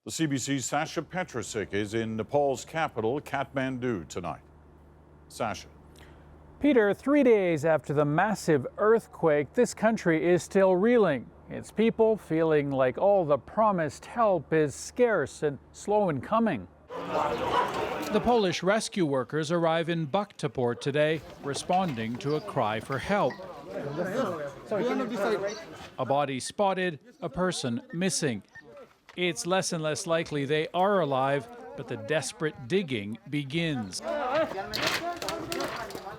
The CBC's Sasha Petrosic is in Nepal's capital, Kathmandu, tonight. Sasha. Peter, 3 days after the massive earthquake, this country is still reeling. Its people feeling like all the promised help is scarce and slow in coming. The Polish rescue workers arrive in Bhaktapur today, responding to a cry for help. A body spotted, a person missing. It's less and less likely they are alive, but the desperate digging begins.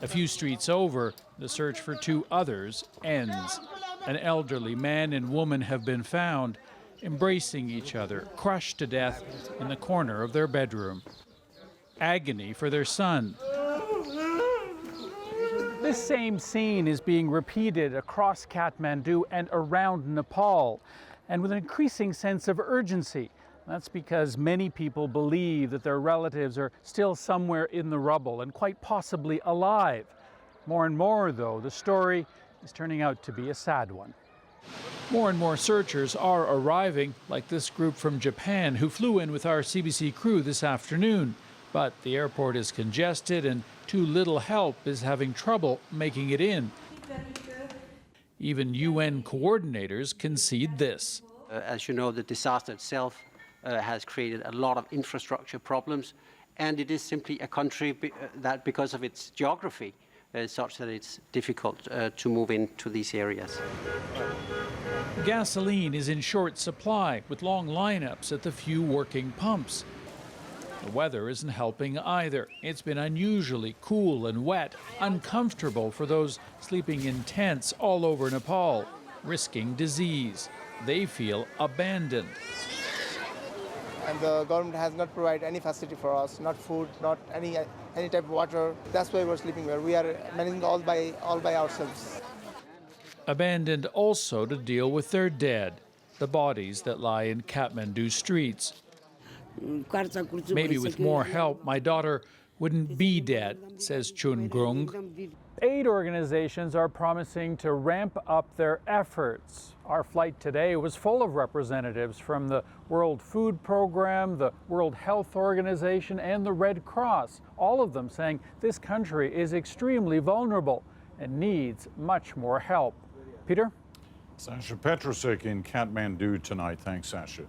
A few streets over, the search for two others ends. An elderly man and woman have been found, embracing each other, crushed to death in the corner of their bedroom. Agony for their son. This same scene is being repeated across Kathmandu and around Nepal, and with an increasing sense of urgency. That's because many people believe that their relatives are still somewhere in the rubble and quite possibly alive. More and more, though, the story is turning out to be a sad one. More and more searchers are arriving, like this group from Japan who flew in with our CBC crew this afternoon. But the airport is congested and too little help is having trouble making it in. Even UN coordinators concede this. As you know, the disaster itself has created a lot of infrastructure problems, and it is simply a country that, because of its geography, such that it's difficult to move into these areas. Gasoline is in short supply, with long lineups at the few working pumps. The weather isn't helping either. It's been unusually cool and wet, uncomfortable for those sleeping in tents all over Nepal, risking disease. They feel abandoned. And the government has not provided any facility for us, not food, not any type of water. That's why we're sleeping here. We are managing all by ourselves. Abandoned also to deal with their dead, the bodies that lie in Kathmandu streets. Maybe with more help, my daughter wouldn't be dead, says Chun Grung. Aid organizations are promising to ramp up their efforts. Our flight today was full of representatives from the World Food Program, the World Health Organization, and the Red Cross, all of them saying this country is extremely vulnerable and needs much more help. Peter? Sasha Petrosic in Kathmandu tonight. Thanks, Sasha.